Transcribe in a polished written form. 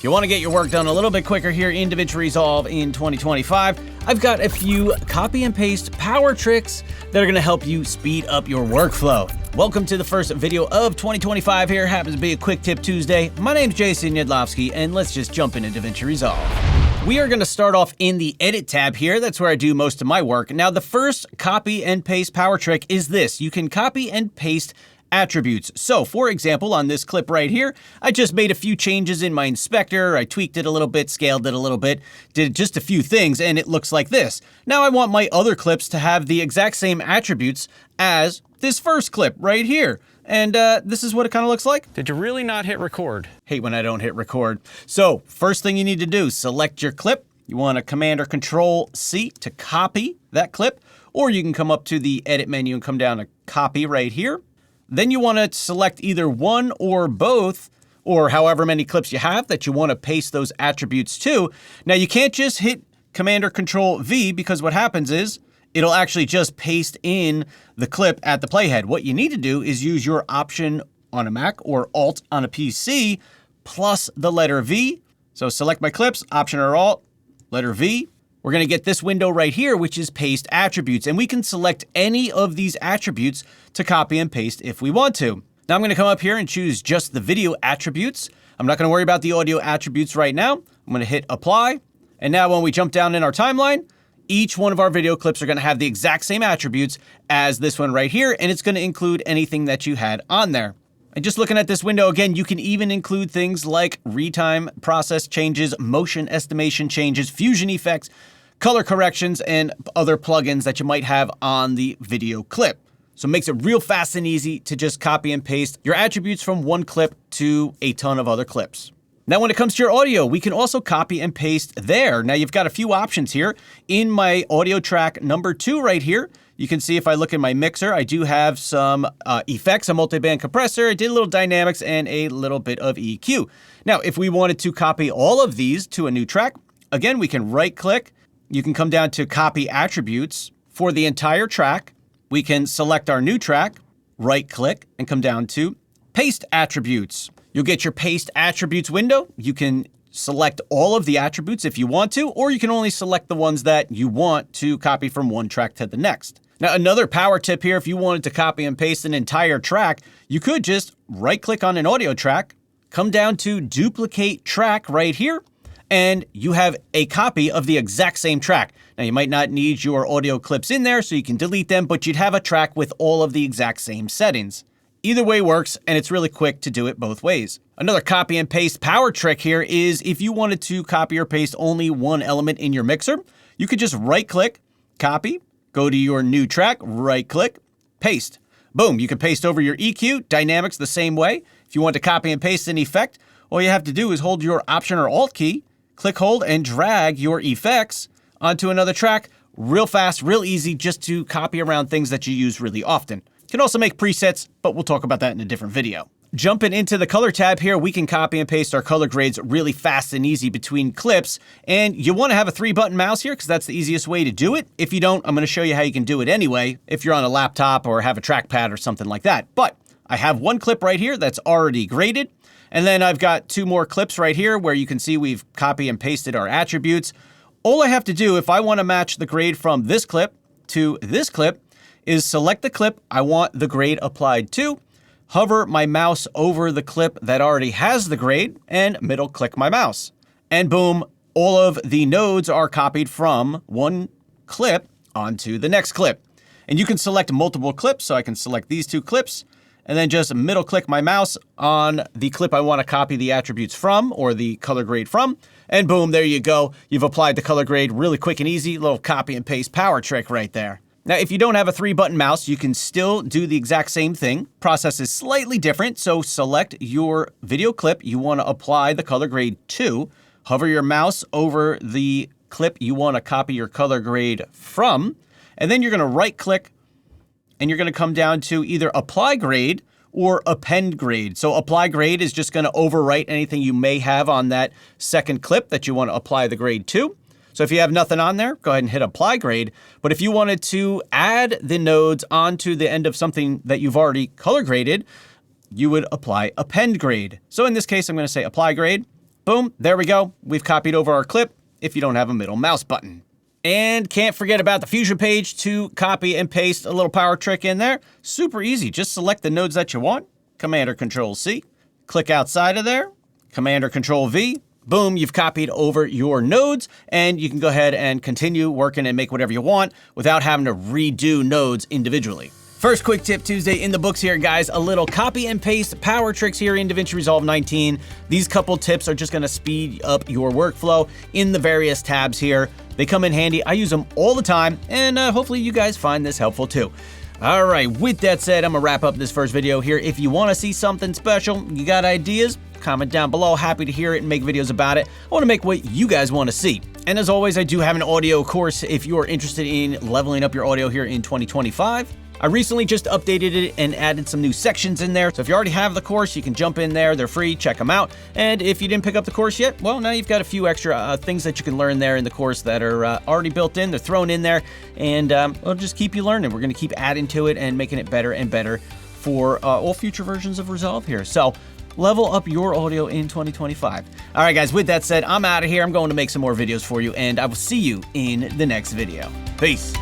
you want to get your work done a little bit quicker here in DaVinci Resolve in 2025, I've got a few copy and paste power tricks that are going to help you speed up your workflow. Welcome to the first video of 2025 here. Happens to be a Quick Tip Tuesday. My name's Jason Yedlovsky, and let's just jump into DaVinci Resolve. We are going to start off in the Edit tab here. That's where I do most of my work. Now, the first copy and paste power trick is this. You can copy and paste attributes. So, for example, on this clip right here, I just made a few changes in my inspector. I tweaked it a little bit, scaled it a little bit, did just a few things, and it looks like this. Now I want my other clips to have the exact same attributes as this first clip right here. And this is what it kind of looks like. Did you really not hit record? Hate when I don't hit record. So, first thing you need to do, select your clip. You want to Command or Control C to copy that clip, or you can come up to the Edit menu and come down to Copy right here. Then you want to select either one or both, or however many clips you have that you want to paste those attributes to. Now you can't just hit Command or Control V, because what happens is it'll actually just paste in the clip at the playhead. What you need to do is use your Option on a Mac or Alt on a PC plus the letter V. So select my clips, Option or Alt, letter V. We're going to get this window right here, which is Paste Attributes, and we can select any of these attributes to copy and paste if we want to. Now I'm going to come up here and choose just the video attributes. I'm not going to worry about the audio attributes right now. I'm going to hit Apply, and now when we jump down in our timeline, each one of our video clips are going to have the exact same attributes as this one right here, and it's going to include anything that you had on there. And just looking at this window again, you can even include things like retime process changes, motion estimation changes, fusion effects, color corrections, and other plugins that you might have on the video clip. So it makes it real fast and easy to just copy and paste your attributes from one clip to a ton of other clips. Now, when it comes to your audio, we can also copy and paste there. Now, you've got a few options here. In my audio track number 2 right here, you can see if I look at my mixer, I do have some effects, a multiband compressor, I did a little dynamics, and a little bit of EQ. Now, if we wanted to copy all of these to a new track, again, we can right-click. You can come down to Copy Attributes for the entire track. We can select our new track, right-click, and come down to Paste Attributes. You'll get your Paste Attributes window. You can select all of the attributes if you want to, or you can only select the ones that you want to copy from one track to the next. Now, another power tip here, if you wanted to copy and paste an entire track, you could just right-click on an audio track, come down to Duplicate Track right here, and you have a copy of the exact same track. Now, you might not need your audio clips in there, so you can delete them, but you'd have a track with all of the exact same settings. Either way works, and it's really quick to do it both ways. Another copy and paste power trick here is if you wanted to copy or paste only one element in your mixer, you could just right-click, copy, go to your new track, right-click, paste. Boom, you can paste over your EQ, dynamics the same way. If you want to copy and paste an effect, all you have to do is hold your Option or Alt key, click, hold, and drag your effects onto another track. Real fast, real easy, just to copy around things that you use really often. You can also make presets, but we'll talk about that in a different video. Jumping into the color tab here, we can copy and paste our color grades really fast and easy between clips. And you want to have a 3-button mouse here because that's the easiest way to do it. If you don't, I'm going to show you how you can do it anyway if you're on a laptop or have a trackpad or something like that. But I have one clip right here that's already graded. And then I've got 2 more clips right here where you can see we've copy and pasted our attributes. All I have to do if I want to match the grade from this clip to this clip is select the clip I want the grade applied to, hover my mouse over the clip that already has the grade, and middle click my mouse. And boom, all of the nodes are copied from one clip onto the next clip. And you can select multiple clips, so I can select these 2 clips, and then just middle click my mouse on the clip I want to copy the attributes from or the color grade from, and boom, there you go. You've applied the color grade really quick and easy. Little copy and paste power trick right there. Now, if you don't have a 3-button mouse, you can still do the exact same thing. Process is slightly different, so select your video clip you want to apply the color grade to, hover your mouse over the clip you want to copy your color grade from, and then you're going to right-click and you're going to come down to either Apply Grade or Append Grade. So Apply Grade is just going to overwrite anything you may have on that second clip that you want to apply the grade to. So if you have nothing on there, go ahead and hit Apply Grade. But if you wanted to add the nodes onto the end of something that you've already color graded, you would apply Append Grade. So in this case, I'm going to say Apply Grade, Boom, there we go. We've copied over our clip if you don't have a middle mouse button. And can't forget about the Fusion page to copy and paste a little power trick in there. Super easy. Just select the nodes that you want. Command or Control C. Click outside of there. Command or Control V. Boom, you've copied over your nodes, and you can go ahead and continue working and make whatever you want without having to redo nodes individually. First quick tip Tuesday in the books here, guys. A little copy and paste power tricks here in DaVinci Resolve 19. These couple tips are just gonna speed up your workflow in the various tabs here. They come in handy. I use them all the time, and hopefully you guys find this helpful too. All right, with that said, I'm gonna wrap up this first video here. If you wanna see something special, you got ideas, comment down below. Happy to hear it and make videos about it. I wanna make what you guys wanna see. And as always, I do have an audio course if you are interested in leveling up your audio here in 2025. I recently just updated it and added some new sections in there. So if you already have the course, you can jump in there. They're free. Check them out. And if you didn't pick up the course yet, well, now you've got a few extra things that you can learn there in the course that are already built in. They're thrown in there, and we'll just keep you learning. We're going to keep adding to it and making it better and better for all future versions of Resolve here. So level up your audio in 2025. All right, guys, with that said, I'm out of here. I'm going to make some more videos for you, and I will see you in the next video. Peace.